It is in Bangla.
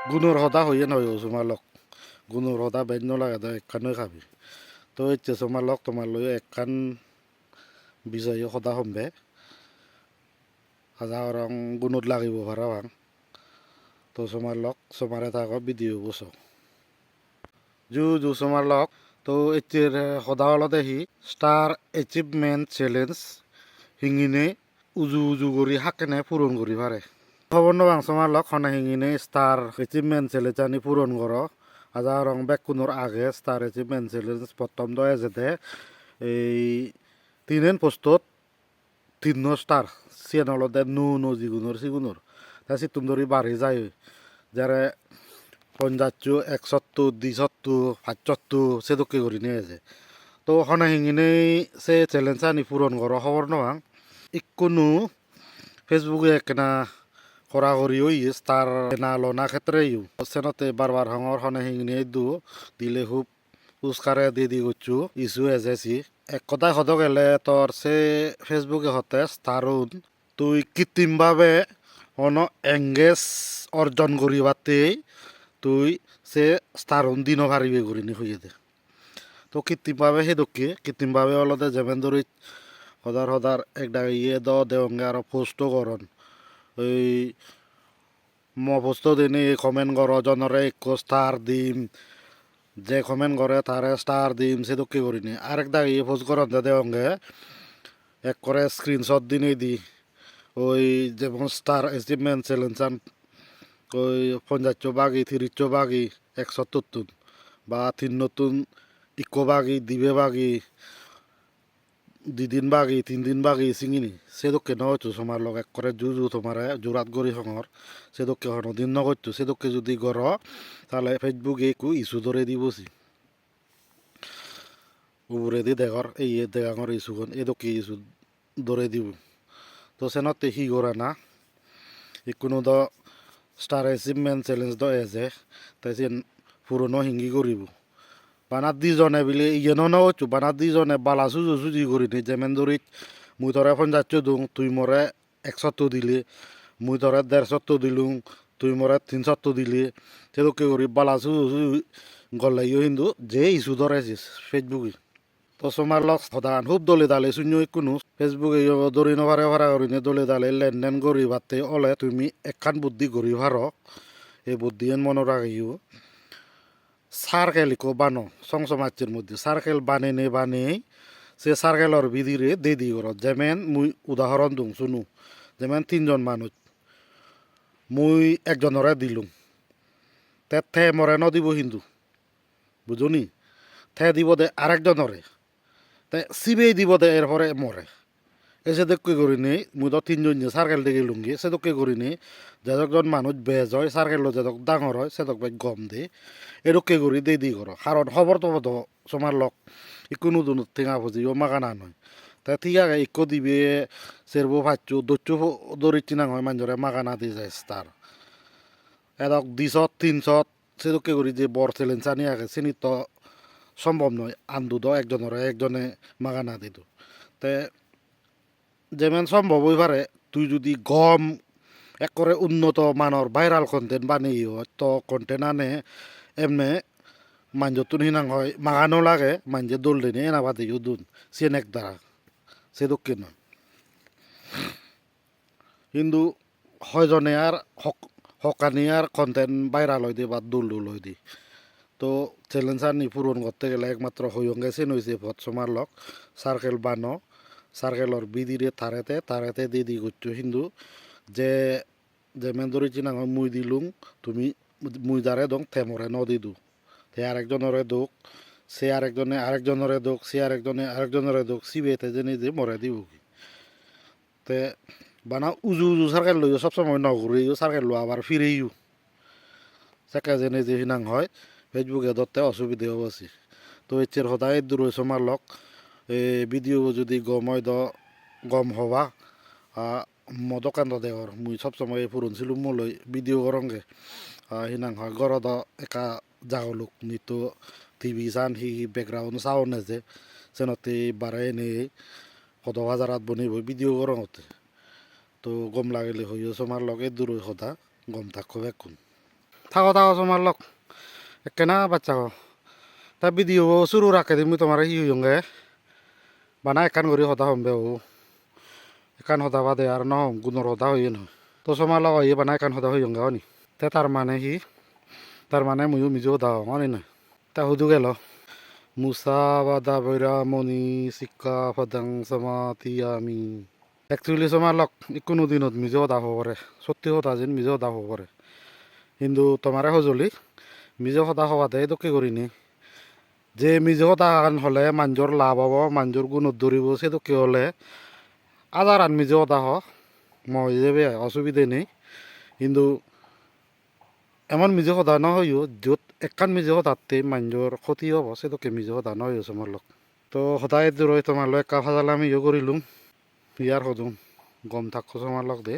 গুণর হতা হইয়ে নয় তোমালোক গুণর হতা বেন লাগে তো একখান খাবি তো ইচ্ছে তোমালোক তোমার লই একখান বিষয় হতা সম্ভে হাজা রং গুণত লাগিব ভাড়া ভাং তো তোমালোক সমারে থাকো ভিডিও বসো জু জু তোমালোক তো এর সদা হল দেখি ষ্টার এচিভমেন্ট চ্যালেঞ্জ হিঙিনে উজু উজু কৰি হাকেনে পূরণ করি পারে খবর নবাং তোমালোক খনা হিঙিনে ষ্টার এচিভমেন্ট চ্যালেঞ্জ আনি পূরণ করো আজা রং বেকুনোর আগে ষ্টার এচিভমেন্ট চ্যালেঞ্জ প্রথম দয়ে যেতে এই তিনেন পোস্টত তিন স্টার সিয়েন হলদে নো জিগুনোর সিগুনোর তা সিতুম ধরি বাড়ি যায় যারা 50 170 270 570 সেদকে করি নিয়ে আছে তো হনা হিঙিনে সে চ্যালেঞ্জ আনি পূরণ করো খবর নবাং ইকুনো ফেসবুকে একনা করা করি ওই তার না লনা ক্ষেত্রে ইউ সেনতে বারবার হঙর হনে হিঙিনে দু দিলে খুব পুরস্কারে দি করছু ইস্যু এজেসি এক কথায় হত গেলে তোর সে ফেসবুকে হতে তারুন তুই কৃত্রিমভাবে অন এঙ্গেজ অর্জন করিবাতেই তুই সে তারুন দিনও পারিবে করিনি হইয়ে দে তো কৃত্রিমভাবে সেই দক্ষে কৃত্রিমভাবে অলতে যেমন ধরি হদার একটা ইয়ে দেওঙ্গে আর পোস্টও করন ওই পোস্ট দিনে কমেন্ট কর জনরে এক স্টার দিম যে কমেন্ট করে তারে স্টার দিম সে দক্ষে করিনি আরেকটা ইয়ে পোস্ট করন দেওঙ্গে এক করে স্ক্রিনশট দিনে দি ওই যেমন স্টার অ্যাচিভমেন্ট চ্যালেঞ্জ ওই 50 বাগি 30 বাগি 170 বা 3 ইকো বাগি দিবে বাগি 2 দিন বাগি 3 দিন বাগি চিঙিনি সেদকে নহয়তো তোমার লগ এক করে জু তোমারে জোরাত গড়ি সঙর সেদকে দিন নগরতো সেদকে যদি গড় তাহলে ফেসবুকে একু ইস্যু ধরে দিবসি উপরে দি দেখর এই দেখাঙর ইস্যুখন এদকে ইস্যু ধরে দিব তো সেনতে হি করা না কোনো দ স্টার অ্যাচিভমেন্ট চ্যালেঞ্জ দ এজে তাই সে পুরনো হিঙ্গি করিব বানাত দিজনে বিলে ইয়ে নহচ্ছু বানাত দিজনে বালা সুজি করিনি যেমন ধরি মুই তোরে 50 দুং তুই মরে 170 দিলি মুই তোরে 150 দিলুং তুই মরে 370 দিলি সেদকে করি বালা সুজি গলাইও কিন্তু যে ইস্যু ধরেছিস ফেসবুকে তো তোমার লগ সদান খুব দলে দালে শূন্য কোনো ফেসবুকে দৌড়ি নভারে ভাড়া করি দলে দালে লেনদেন করি ভাতে ওলে তুমি একখান বুদ্ধি করি ভার এই বুদ্ধি এন মনে রাখিও সার্কেল ইকো বানো সংসমাজের মধ্যে সার্কেল বানে সে সার্কেলর ভিদিরে দি করত যেমন মুই উদাহরণ দিম শুনু যেমন 3জন মানুষ মুই একজনরে দিলুম থে মরে নদিব হিন্দু বুঝুনি থে দিব দে আরেকজনরে তাই সিবেই দিব দে এরপরে মরে এসে দেখকে করি নি মুই তো 3জন যে সার্কেল দেখে লুঙ্গি সেদকে করি নি যেজন মানুষ বেজ হয় সার্কেল যেদক ডাঙর হয় সেদক ভাই গম দে এরককে করি দি করো কারণ খবর তো সমার লক ইকুনো দুনো ঠেঙা ফুজি ও মাগানা নয় তাই ঠিক আছে ইকো দিবে সেরবো ভাচ্ছু দচ্ছু দরিচ্ছি না হয় মানুষরে মাগানা দিয়ে যায় তার এদক 200 300 সেদকে করি যে বর চ্যালেঞ্জ আনি আগে চিনি তো সম্ভব নয় আন্দু দ একজনে মাগানা দিত তে যেমন সম্ভব হই পারে তুই যদি গম এক করে উন্নত মানের ভাইরাল কন্টেন্ট বানিয়ে তো কন্টেন্ট আনে এমনি মাঞ্জতুন হিনাং হয় মাগানো লাগে মাঞ্জে দোল দিনে এনা বাদে দুন সেন এক দ্বারা সে দক্ষিণ কিন্তু হয়জনে আর হকানি আর কন্টেন্ট ভাইরাল হয়ে দি বা দোল হয়ে দি তো চ্যালেঞ্জ আনি পূরণ করতে গেলে একমাত্র হইয়ঙ্গে সেন হয়েছে ভৎসমার লক সার্কেল বানো সার্কেলর বিদিরে তারেতে দি করছো কিন্তু যে যেমন ধরেছি না মুই দিলুম তুমি মুই যারে দং থেমরে নদী দু তে আরেকজনরে দোক সে আরেকজনরে দোক সে আরেকজনরে দোক সিবেতে যে নিজে মরে দিব কি তে বানা উজু সার্কেল লইও সবসময় নগরিও সার্কেল লো আবার ফিরেইও সেকা যে নিজে হিনাং হয় ফেসবুকে ধরতে অসুবিধে অবশ্যই তো এর সদায় দূর সমার লক ভিডিও যদি গম হয় গম হওয়া দোকান দেওয়ার মুই সবসময় পুরন ছিল মোলৈ ভিডিও করঙ্গে হিনাং হয় গরদ একা জাগলুক নিতো টিভি চান হি বেকগ্রাউন্ড চাউন যে চেনতে বারে নেই কত হাজারাত বনিব ভিডিও করঙতে তো গম লাগিলে হইও তোমার লগে দূর সদা গম থাকো বেকুন থাকো তোমার লগ একেনা বাচ্চা তা ভিডিও শুরু রাখে দিমি তোমার হি হইগে বানা একান করি সদা সম্বে একান সদা বাদে আর নহম গুণর সদা হইয়ে নহয় তো তোমার লগ হইয়ে বানা একান সদা হইগে নি তে তার মানে ময়ো মিজো সদা হও না তা সুধু গেল মুসা বাদা বৈরা মণি শিক্ষা ফদাং সমাতিয়ামি একচুয়ালি তোমার লগ কোনো দিনত মিজো সদা হব পারে সত্যি সদা যেন মিজো সদা হব পারে কিন্তু তোমারে সজলি মিজো সদা হওয়া দেয় তো কি করিনি যে মিজো সদা হলে মানুষের লাভ হব মানুষের গুণত ধরিব সেতো কি হলে আজার আন মিজো সদা হ মই যাবে অসুবিধে নেই কিন্তু এমন মিজো সদা নহয়ও য'ত একান মিজো সদাতে মানুষের ক্ষতি হব সেটোকে মিজো সদা নহয়ও তোমার লগ তো সদায় দূরই তোমার লগ একা ফাজালে আমি ইয়ে করিলুম ইয়ার সদুম গম থাকো তোমার লগ দে